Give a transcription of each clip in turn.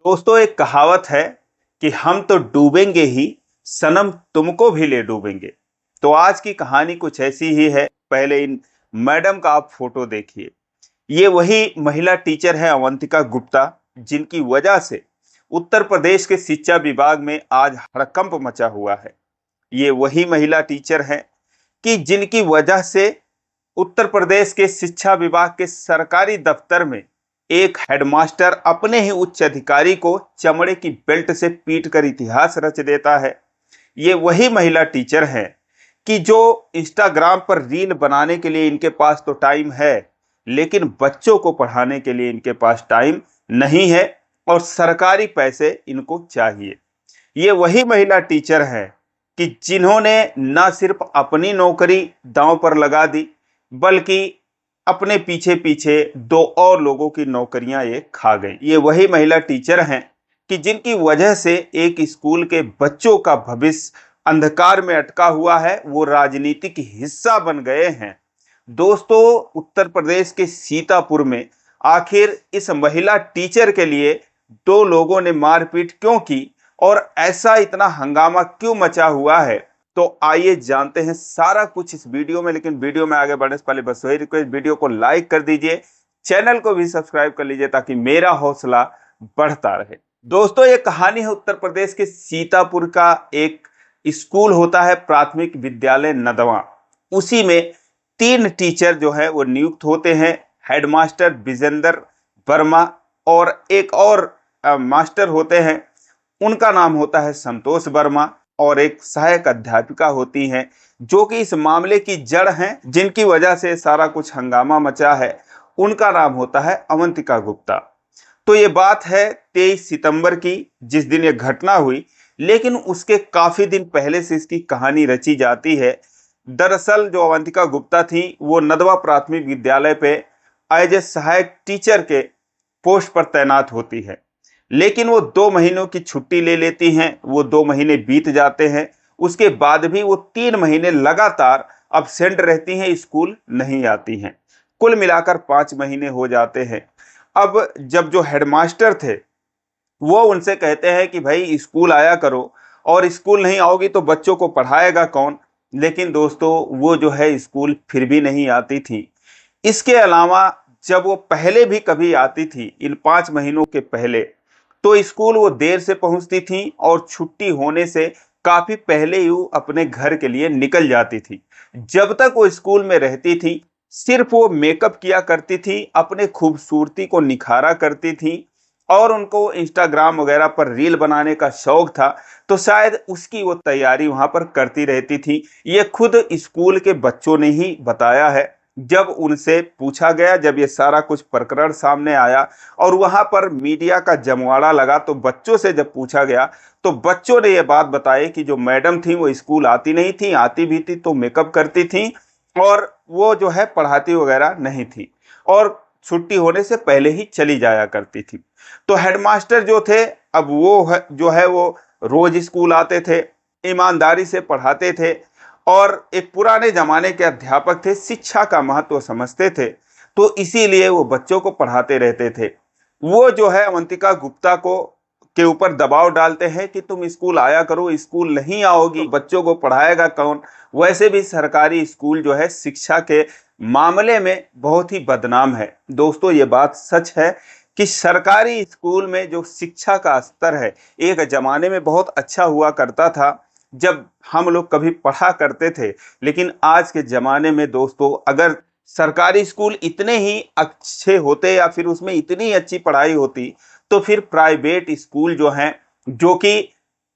दोस्तों, एक कहावत है कि हम तो डूबेंगे ही, सनम तुमको भी ले डूबेंगे। तो आज की कहानी कुछ ऐसी ही है। पहले इन मैडम का आप फोटो देखिए। ये वही महिला टीचर है अवंतिका गुप्ता, जिनकी वजह से उत्तर प्रदेश के शिक्षा विभाग में आज हड़कंप मचा हुआ है। ये वही महिला टीचर है कि जिनकी वजह से उत्तर प्रदेश के शिक्षा विभाग के सरकारी दफ्तर में एक हेडमास्टर अपने ही उच्च अधिकारी को चमड़े की बेल्ट से पीट कर इतिहास रच देता है। ये वही महिला टीचर है कि जो इंस्टाग्राम पर रील बनाने के लिए इनके पास तो टाइम है, लेकिन बच्चों को पढ़ाने के लिए इनके पास टाइम नहीं है और सरकारी पैसे इनको चाहिए। ये वही महिला टीचर है कि जिन्होंने न सिर्फ अपनी नौकरी दांव पर लगा दी, बल्कि अपने पीछे पीछे दो और लोगों की नौकरियां ये खा गई। ये वही महिला टीचर हैं कि जिनकी वजह से एक स्कूल के बच्चों का भविष्य अंधकार में अटका हुआ है, वो राजनीतिक हिस्सा बन गए हैं। दोस्तों, उत्तर प्रदेश के सीतापुर में आखिर इस महिला टीचर के लिए दो लोगों ने मारपीट क्यों की और ऐसा इतना हंगामा क्यों मचा हुआ है, तो आइए जानते हैं सारा कुछ इस वीडियो में। लेकिन वीडियो में आगे बढ़ने से पहले बस वही रिक्वेस्ट, वीडियो को लाइक कर दीजिए, चैनल को भी सब्सक्राइब कर लीजिए ताकि मेरा हौसला बढ़ता रहे। दोस्तों, ये कहानी है उत्तर प्रदेश के सीतापुर का। एक स्कूल होता है प्राथमिक विद्यालय नदवा, उसी में तीन टीचर जो है वो नियुक्त होते हैं। हेडमास्टर विजेंद्र वर्मा और एक और मास्टर होते हैं, उनका नाम होता है संतोष वर्मा, और एक सहायक अध्यापिका होती हैं जो कि इस मामले की जड़ हैं, जिनकी वजह से सारा कुछ हंगामा मचा है। उनका नाम होता है अवंतिका गुप्ता। तो ये बात है 23 सितंबर की, जिस दिन ये घटना हुई, लेकिन उसके काफी दिन पहले से इसकी कहानी रची जाती है। दरअसल जो अवंतिका गुप्ता थी वो नदवा प्राथमिक विद्यालय पे एज ए सहायक टीचर के पोस्ट पर तैनात होती है, लेकिन वो 2 महीनों की छुट्टी ले लेती हैं। वो 2 महीने बीत जाते हैं, उसके बाद भी वो 3 महीने लगातार अब्सेंट रहती हैं, स्कूल नहीं आती हैं। कुल मिलाकर 5 महीने हो जाते हैं। अब जब जो हेडमास्टर थे वो उनसे कहते हैं कि भाई स्कूल आया करो, और स्कूल नहीं आओगी तो बच्चों को पढ़ाएगा कौन। लेकिन दोस्तों, वो जो है स्कूल फिर भी नहीं आती थी। इसके अलावा जब वो पहले भी कभी आती थी, इन 5 महीनों के पहले, तो स्कूल वो देर से पहुंचती थी और छुट्टी होने से काफी पहले ही वो अपने घर के लिए निकल जाती थी। जब तक वो स्कूल में रहती थी, सिर्फ वो मेकअप किया करती थी, अपने खूबसूरती को निखारा करती थी, और उनको इंस्टाग्राम वगैरह पर रील बनाने का शौक था, तो शायद उसकी वो तैयारी वहां पर करती रहती थी। ये खुद स्कूल के बच्चों ने ही बताया है। जब उनसे पूछा गया, जब ये सारा कुछ प्रकरण सामने आया और वहां पर मीडिया का जमवाड़ा लगा, तो बच्चों से जब पूछा गया तो बच्चों ने ये बात बताई कि जो मैडम थी वो स्कूल आती नहीं थी, आती भी थी तो मेकअप करती थी, और वो जो है पढ़ाती वगैरह नहीं थी, और छुट्टी होने से पहले ही चली जाया करती थी। तो हेडमास्टर जो थे, अब वो जो है वो रोज स्कूल आते थे, ईमानदारी से पढ़ाते थे, और एक पुराने जमाने के अध्यापक थे, शिक्षा का महत्व समझते थे, तो इसीलिए वो बच्चों को पढ़ाते रहते थे। वो जो है अवंतिका गुप्ता को के ऊपर दबाव डालते हैं कि तुम स्कूल आया करो, स्कूल नहीं आओगी तो बच्चों को पढ़ाएगा कौन। वैसे भी सरकारी स्कूल जो है शिक्षा के मामले में बहुत ही बदनाम है। दोस्तों, ये बात सच है कि सरकारी स्कूल में जो शिक्षा का स्तर है, एक जमाने में बहुत अच्छा हुआ करता था जब हम लोग कभी पढ़ा करते थे, लेकिन आज के ज़माने में दोस्तों, अगर सरकारी स्कूल इतने ही अच्छे होते या फिर उसमें इतनी अच्छी पढ़ाई होती, तो फिर प्राइवेट स्कूल जो हैं, जो कि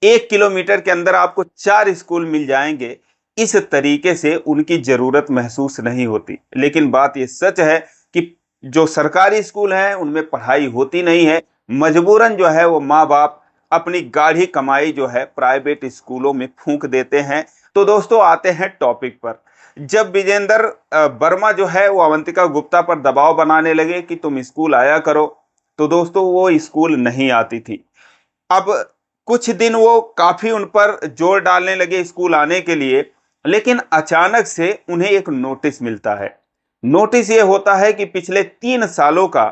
1 किलोमीटर के अंदर आपको 4 स्कूल मिल जाएंगे, इस तरीके से उनकी ज़रूरत महसूस नहीं होती। लेकिन बात ये सच है कि जो सरकारी स्कूल हैं उनमें पढ़ाई होती नहीं है। मजबूरन जो है वो माँ बाप अपनी गाढ़ी कमाई जो है प्राइवेट स्कूलों में फूंक देते हैं। तो दोस्तों, आते हैं टॉपिक पर। जब विजेंद्र वर्मा जो है वो अवंतिका गुप्ता पर दबाव बनाने लगे कि तुम स्कूल आया करो, तो दोस्तों वो स्कूल नहीं आती थी। अब कुछ दिन वो काफी उन पर जोर डालने लगे स्कूल आने के लिए, लेकिन अचानक से उन्हें एक नोटिस मिलता है। नोटिस ये होता है कि पिछले 3 सालों का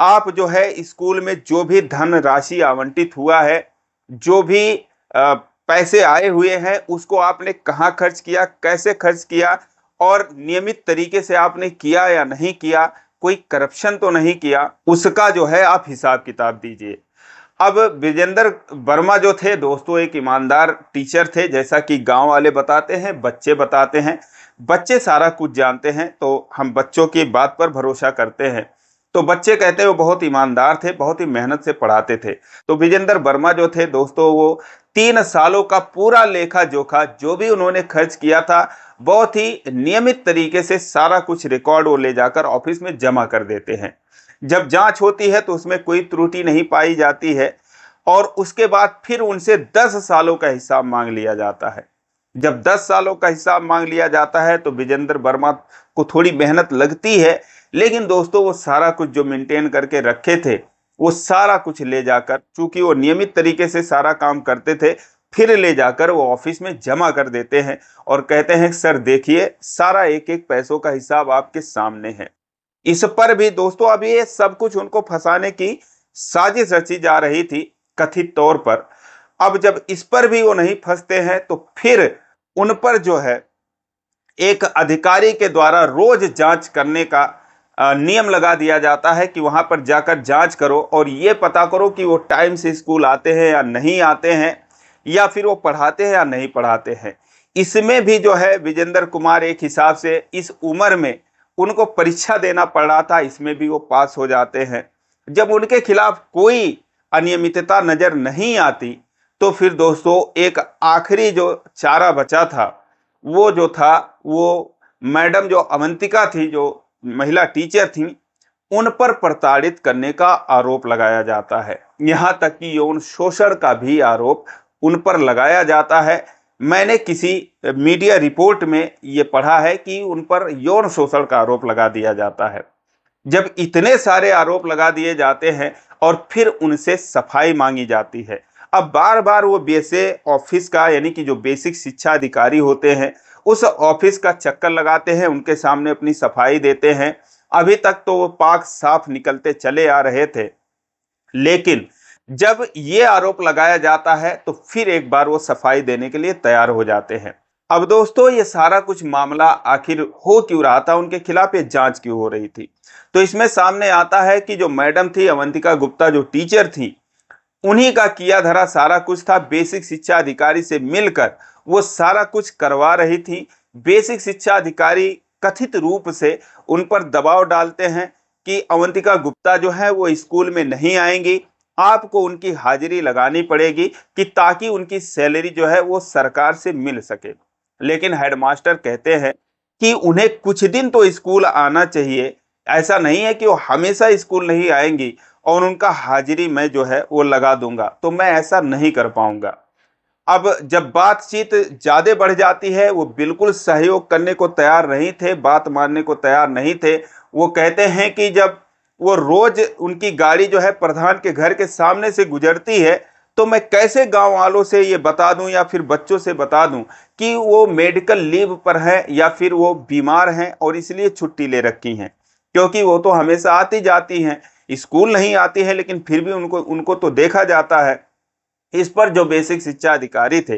आप जो है स्कूल में जो भी धन राशि आवंटित हुआ है, जो भी पैसे आए हुए हैं, उसको आपने कहाँ खर्च किया, कैसे खर्च किया और नियमित तरीके से आपने किया या नहीं किया, कोई करप्शन तो नहीं किया, उसका जो है आप हिसाब किताब दीजिए। अब विजेंद्र वर्मा जो थे दोस्तों, एक ईमानदार टीचर थे, जैसा कि गांव वाले बताते हैं, बच्चे बताते हैं। बच्चे सारा कुछ जानते हैं, तो हम बच्चों की बात पर भरोसा करते हैं। तो बच्चे कहते हैं वो बहुत ईमानदार थे, बहुत ही मेहनत से पढ़ाते थे। तो विजेंद्र वर्मा जो थे दोस्तों, वो 3 सालों का पूरा लेखा जोखा जो भी उन्होंने खर्च किया था, बहुत ही नियमित तरीके से सारा कुछ रिकॉर्ड वो ले जाकर ऑफिस में जमा कर देते हैं। जब जांच होती है तो उसमें कोई त्रुटि नहीं पाई जाती है, और उसके बाद फिर उनसे 10 सालों का हिसाब मांग लिया जाता है। जब 10 सालों का हिसाब मांग लिया जाता है तो विजेंद्र वर्मा को थोड़ी मेहनत लगती है, लेकिन दोस्तों वो सारा कुछ जो मेंटेन करके रखे थे, वो सारा कुछ ले जाकर, चूंकि वो नियमित तरीके से सारा काम करते थे, फिर ले जाकर वो ऑफिस में जमा कर देते हैं और कहते हैं सर देखिए, सारा एक एक पैसों का हिसाब आपके सामने है। इस पर भी दोस्तों अब ये सब कुछ उनको फंसाने की साजिश रची जा रही थी कथित तौर पर। अब जब इस पर भी वो नहीं फंसते हैं तो फिर उन पर जो है एक अधिकारी के द्वारा रोज जांच करने का नियम लगा दिया जाता है कि वहां पर जाकर जांच करो और ये पता करो कि वो टाइम से स्कूल आते हैं या नहीं आते हैं, या फिर वो पढ़ाते हैं या नहीं पढ़ाते हैं। इसमें भी जो है विजेंद्र कुमार एक हिसाब से इस उम्र में उनको परीक्षा देना पड़ रहा था, इसमें भी वो पास हो जाते हैं। जब उनके खिलाफ कोई अनियमितता नजर नहीं आती तो फिर दोस्तों एक आखिरी जो चारा बचा था, वो जो था वो मैडम जो अवंतिका थी, जो महिला टीचर थी, उन पर प्रताड़ित करने का आरोप लगाया जाता है। यहाँ तक कि यौन शोषण का भी आरोप उन पर लगाया जाता है। मैंने किसी मीडिया रिपोर्ट में ये पढ़ा है कि उन पर यौन शोषण का आरोप लगा दिया जाता है। जब इतने सारे आरोप लगा दिए जाते हैं और फिर उनसे सफाई मांगी जाती है, अब बार बार वो वैसे ऑफिस का, यानी कि जो बेसिक शिक्षा अधिकारी होते हैं, उस ऑफिस का चक्कर लगाते हैं, उनके सामने अपनी सफाई देते हैं। अभी तक तो वो पाक साफ निकलते चले आ रहे थे, लेकिन जब ये आरोप लगाया जाता है तो फिर एक बार वो सफाई देने के लिए तैयार हो जाते हैं। अब दोस्तों ये सारा कुछ मामला आखिर हो क्यों रहा था, उनके खिलाफ ये जांच क्यों हो रही थी, तो इसमें सामने आता है कि जो मैडम थी अवंतिका गुप्ता, जो टीचर थी, उन्हीं का किया धरा सारा कुछ था। बेसिक शिक्षा अधिकारी से मिलकर वो सारा कुछ करवा रही थी। बेसिक शिक्षा अधिकारी कथित रूप से उन पर दबाव डालते हैं कि अवंतिका गुप्ता जो है वो स्कूल में नहीं आएंगी, आपको उनकी हाजिरी लगानी पड़ेगी कि ताकि उनकी सैलरी जो है वो सरकार से मिल सके। लेकिन हेडमास्टर कहते हैं कि उन्हें कुछ दिन तो स्कूल आना चाहिए, ऐसा नहीं है कि वो हमेशा स्कूल नहीं आएंगी और उनका हाजिरी मैं जो है वो लगा दूंगा, तो मैं ऐसा नहीं कर पाऊंगा। अब जब बातचीत ज्यादा बढ़ जाती है, वो बिल्कुल सहयोग करने को तैयार नहीं थे, बात मानने को तैयार नहीं थे। वो कहते हैं कि जब वो रोज उनकी गाड़ी जो है प्रधान के घर के सामने से गुजरती है, तो मैं कैसे गांव वालों से ये बता दूं या फिर बच्चों से बता दूं कि वो मेडिकल लीव पर हैं या फिर वो बीमार हैं और इसलिए छुट्टी ले रखी हैं, क्योंकि वो तो हमेशा आती जाती हैं, स्कूल नहीं आती है, लेकिन फिर भी उनको उनको तो देखा जाता है। इस पर जो बेसिक शिक्षा अधिकारी थे,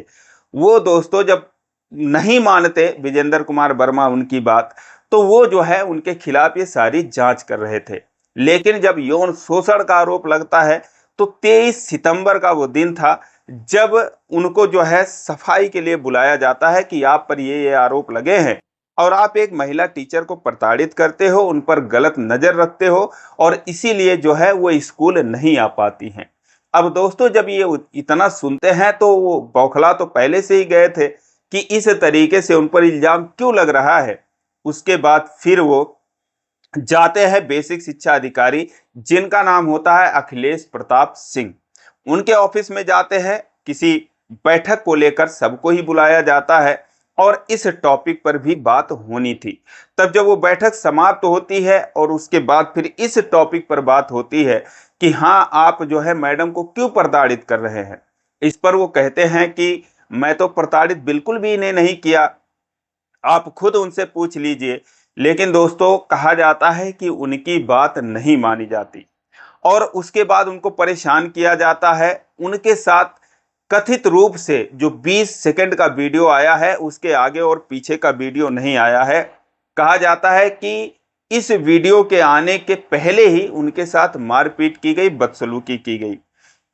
वो दोस्तों जब नहीं मानते विजेंद्र कुमार वर्मा उनकी बात, तो वो जो है उनके खिलाफ ये सारी जांच कर रहे थे। लेकिन जब यौन शोषण का आरोप लगता है तो 23 सितंबर का वो दिन था जब उनको जो है सफाई के लिए बुलाया जाता है कि आप पर ये आरोप लगे हैं और आप एक महिला टीचर को प्रताड़ित करते हो, उन पर गलत नजर रखते हो, और इसीलिए जो है वो स्कूल नहीं आ पाती हैं। अब दोस्तों जब ये इतना सुनते हैं तो वो बौखला तो पहले से ही गए थे कि इस तरीके से उन पर इल्जाम क्यों लग रहा है। उसके बाद फिर वो जाते हैं बेसिक शिक्षा अधिकारी, जिनका नाम होता है अखिलेश प्रताप सिंह, उनके ऑफिस में जाते हैं। किसी बैठक को लेकर सबको ही बुलाया जाता है और इस टॉपिक पर भी बात होनी थी। तब जब वो बैठक समाप्त होती है और उसके बाद फिर इस टॉपिक पर बात होती है कि हाँ आप जो है मैडम को क्यों प्रताड़ित कर रहे हैं। इस पर वो कहते हैं कि मैं तो प्रताड़ित बिल्कुल भी इन्हें नहीं किया, आप खुद उनसे पूछ लीजिए। लेकिन दोस्तों कहा जाता है कि उनकी बात नहीं मानी जाती। और उसके बाद उनको परेशान किया जाता है। उनके साथ कथित रूप से जो 20 सेकंड का वीडियो आया है उसके आगे और पीछे का वीडियो नहीं आया है। कहा जाता है कि इस वीडियो के आने के पहले ही उनके साथ मारपीट की गई, बदसलूकी की गई।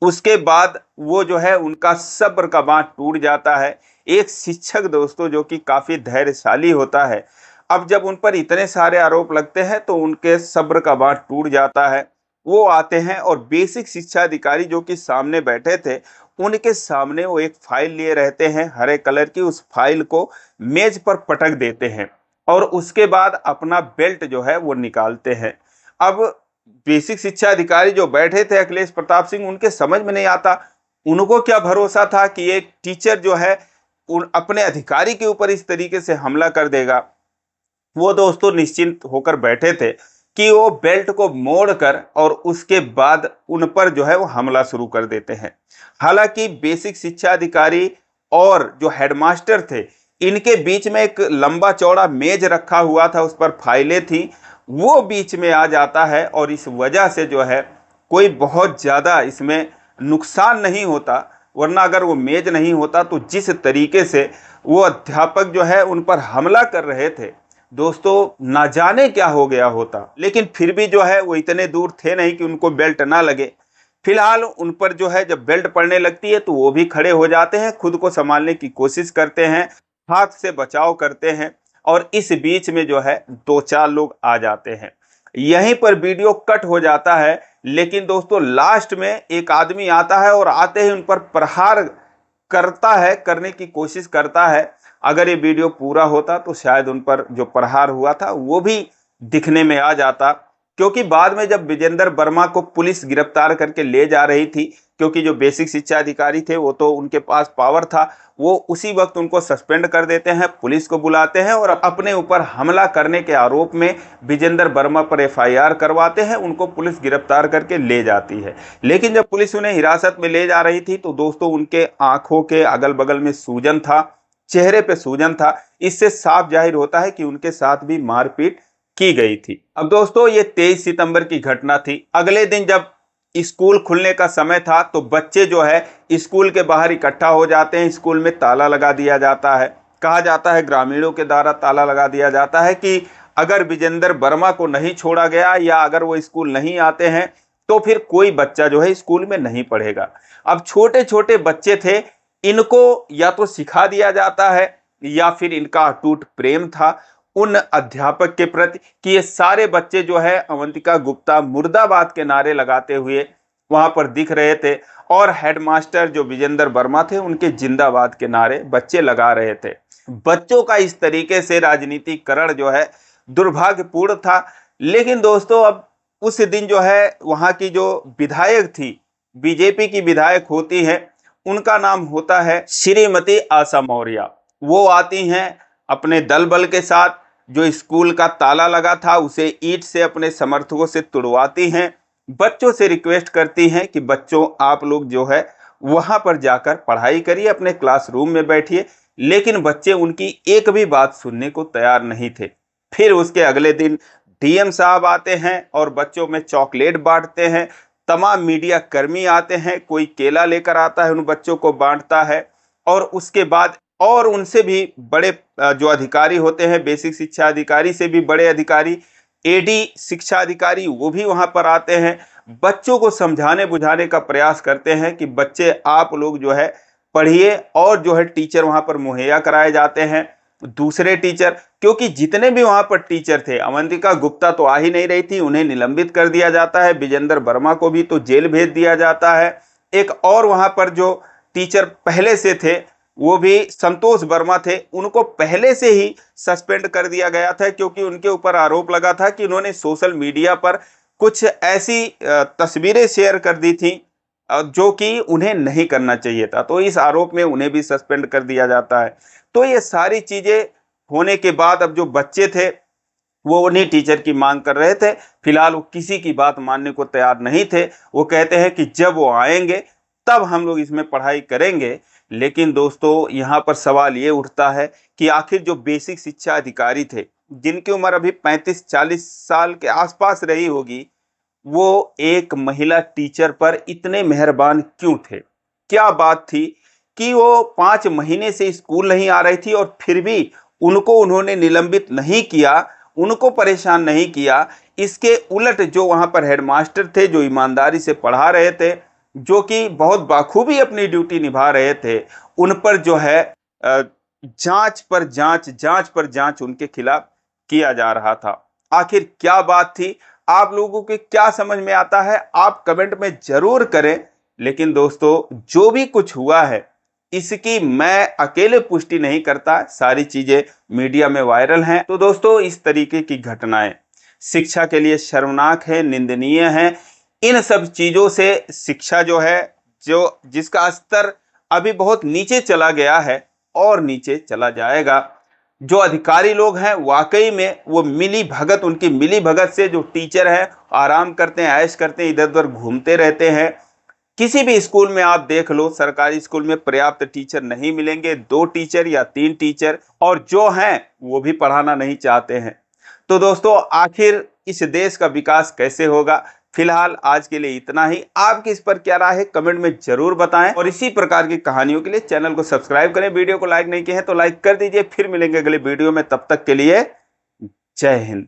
उसके बाद वो जो है उनका सब्र का बांध टूट जाता है। एक शिक्षक दोस्तों जो कि काफी धैर्यशाली होता है, अब जब उन पर इतने सारे आरोप लगते हैं तो उनके सब्र का बांध टूट जाता है। वो आते हैं और बेसिक शिक्षा अधिकारी जो कि सामने बैठे थे उनके सामने वो एक फाइल लिए रहते हैं हरे कलर की, उस फाइल को मेज पर पटक देते हैं और उसके बाद अपना बेल्ट जो है वो निकालते हैं। अब बेसिक शिक्षा अधिकारी जो बैठे थे अखिलेश प्रताप सिंह, उनके समझ में नहीं आता, उनको क्या भरोसा था कि एक टीचर जो है अपने अधिकारी के ऊपर इस तरीके से हमला कर देगा। वो दोस्तों निश्चिंत होकर बैठे थे कि वो बेल्ट को मोड़कर और उसके बाद उन पर जो है वो हमला शुरू कर देते हैं। हालांकि बेसिक शिक्षा अधिकारी और जो हेडमास्टर थे इनके बीच में एक लंबा चौड़ा मेज रखा हुआ था, उस पर फाइलें थी, वो बीच में आ जाता है और इस वजह से जो है कोई बहुत ज़्यादा इसमें नुकसान नहीं होता। वरना अगर वो मेज नहीं होता तो जिस तरीके से वो अध्यापक जो है उन पर हमला कर रहे थे दोस्तों, ना जाने क्या हो गया होता। लेकिन फिर भी जो है वो इतने दूर थे नहीं कि उनको बेल्ट ना लगे। फिलहाल उन पर जो है जब बेल्ट पड़ने लगती है तो वो भी खड़े हो जाते हैं, खुद को संभालने की कोशिश करते हैं, हाथ से बचाव करते हैं और इस बीच में जो है 2-4 लोग आ जाते हैं। यहीं पर वीडियो कट हो जाता है। लेकिन दोस्तों लास्ट में एक आदमी आता है और आते ही उन पर प्रहार करता है, करने की कोशिश करता है। अगर ये वीडियो पूरा होता तो शायद उन पर जो प्रहार हुआ था वो भी दिखने में आ जाता, क्योंकि बाद में जब विजेंद्र वर्मा को पुलिस गिरफ्तार करके ले जा रही थी, क्योंकि जो बेसिक शिक्षा अधिकारी थे वो तो उनके पास पावर था, वो उसी वक्त उनको सस्पेंड कर देते हैं, पुलिस को बुलाते हैं और अपने ऊपर हमला करने के आरोप में विजेंद्र वर्मा पर एफआईआर करवाते हैं, उनको पुलिस गिरफ्तार करके ले जाती है। लेकिन जब पुलिस उन्हें हिरासत में ले जा रही थी तो दोस्तों उनके आंखों के अगल बगल में सूजन था, चेहरे पे सूजन था। इससे साफ जाहिर होता है कि उनके साथ भी मारपीट की गई थी। अब दोस्तों ये 23 सितंबर की घटना थी। अगले दिन जब स्कूल खुलने का समय था तो बच्चे जो है स्कूल के बाहर इकट्ठा हो जाते हैं, स्कूल में ताला लगा दिया जाता है। कहा जाता है, ग्रामीणों के द्वारा ताला लगा दिया जाता है कि अगर विजेंद्र वर्मा को नहीं छोड़ा गया या अगर वो स्कूल नहीं आते हैं तो फिर कोई बच्चा जो है स्कूल में नहीं पढ़ेगा। अब छोटे छोटे बच्चे थे, इनको या तो सिखा दिया जाता है या फिर इनका अटूट प्रेम था उन अध्यापक के प्रति कि ये सारे बच्चे जो है अवंतिका गुप्ता मुर्दाबाद के नारे लगाते हुए वहां पर दिख रहे थे और हेडमास्टर जो विजेंद्र वर्मा थे उनके जिंदाबाद के नारे बच्चे लगा रहे थे। बच्चों का इस तरीके से राजनीतिकरण जो है दुर्भाग्यपूर्ण था। लेकिन दोस्तों अब उस दिन जो है वहां की जो विधायक थी, बीजेपी की विधायक होती है, उनका नाम होता है श्रीमती आशा मौर्य। वो आती हैं अपने दल बल के साथ, जो स्कूल का ताला लगा था उसे ईंट से अपने समर्थकों से तुड़वाती हैं, बच्चों से रिक्वेस्ट करती हैं कि बच्चों आप लोग जो है वहां पर जाकर पढ़ाई करिए, अपने क्लासरूम में बैठिए। लेकिन बच्चे उनकी एक भी बात सुनने को तैयार नहीं थे। फिर उसके अगले दिन डीएम साहब आते हैं और बच्चों में चॉकलेट बांटते हैं, तमाम मीडिया कर्मी आते हैं, कोई केला लेकर आता है उन बच्चों को बांटता है और उसके बाद और उनसे भी बड़े जो अधिकारी होते हैं, बेसिक शिक्षा अधिकारी से भी बड़े अधिकारी, एडी शिक्षा अधिकारी, वो भी वहां पर आते हैं, बच्चों को समझाने बुझाने का प्रयास करते हैं कि बच्चे आप लोग जो है पढ़िए। और जो है टीचर वहां पर मुहैया कराए जाते हैं, दूसरे टीचर, क्योंकि जितने भी वहां पर टीचर थे, अवंतिका गुप्ता तो आ ही नहीं रही थी, उन्हें निलंबित कर दिया जाता है, विजेंद्र वर्मा को भी तो जेल भेज दिया जाता है। एक और वहां पर जो टीचर पहले से थे वो भी संतोष वर्मा थे, उनको पहले से ही सस्पेंड कर दिया गया था, क्योंकि उनके ऊपर आरोप लगा था कि उन्होंने सोशल मीडिया पर कुछ ऐसी तस्वीरें शेयर कर दी थी जो कि उन्हें नहीं करना चाहिए था, तो इस आरोप में उन्हें भी सस्पेंड कर दिया जाता है। तो ये सारी चीजें होने के बाद अब जो बच्चे थे वो उन्हीं टीचर की मांग कर रहे थे। फिलहाल वो किसी की बात मानने को तैयार नहीं थे। वो कहते हैं कि जब वो आएंगे तब हम लोग इसमें पढ़ाई करेंगे। लेकिन दोस्तों यहाँ पर सवाल ये उठता है कि आखिर जो बेसिक शिक्षा अधिकारी थे, जिनकी उम्र अभी 35-40 साल के आसपास रही होगी, वो एक महिला टीचर पर इतने मेहरबान क्यों थे? क्या बात थी कि वो 5 महीने से स्कूल नहीं आ रही थी और फिर भी उनको उन्होंने निलंबित नहीं किया, उनको परेशान नहीं किया। इसके उलट जो वहां पर हेडमास्टर थे, जो ईमानदारी से पढ़ा रहे थे, जो कि बहुत बाखूबी अपनी ड्यूटी निभा रहे थे, उन पर जो है जांच पर जांच, जांच पर जांच उनके खिलाफ किया जा रहा था। आखिर क्या बात थी? आप लोगों के क्या समझ में आता है? आप कमेंट में जरूर करें। लेकिन दोस्तों, जो भी कुछ हुआ है इसकी मैं अकेले पुष्टि नहीं करता, सारी चीजें मीडिया में वायरल हैं। तो दोस्तों, इस तरीके की घटनाएं शिक्षा के लिए शर्मनाक है, निंदनीय है। इन सब चीजों से शिक्षा जो है, जो जिसका स्तर अभी बहुत नीचे चला गया है और नीचे चला जाएगा। जो अधिकारी लोग हैं वाकई में वो मिली भगत, उनकी मिली भगत से जो टीचर हैं आराम करते हैं, ऐश करते हैं, इधर उधर घूमते रहते हैं। किसी भी स्कूल में आप देख लो, सरकारी स्कूल में पर्याप्त टीचर नहीं मिलेंगे, 2 टीचर या 3 टीचर, और जो हैं वो भी पढ़ाना नहीं चाहते हैं। तो दोस्तों, आखिर इस देश का विकास कैसे होगा? फिलहाल आज के लिए इतना ही। आपकी इस पर क्या राय है कमेंट में जरूर बताएं, और इसी प्रकार की कहानियों के लिए चैनल को सब्सक्राइब करें। वीडियो को लाइक नहीं किए हैं तो लाइक कर दीजिए। फिर मिलेंगे अगले वीडियो में, तब तक के लिए जय हिंद।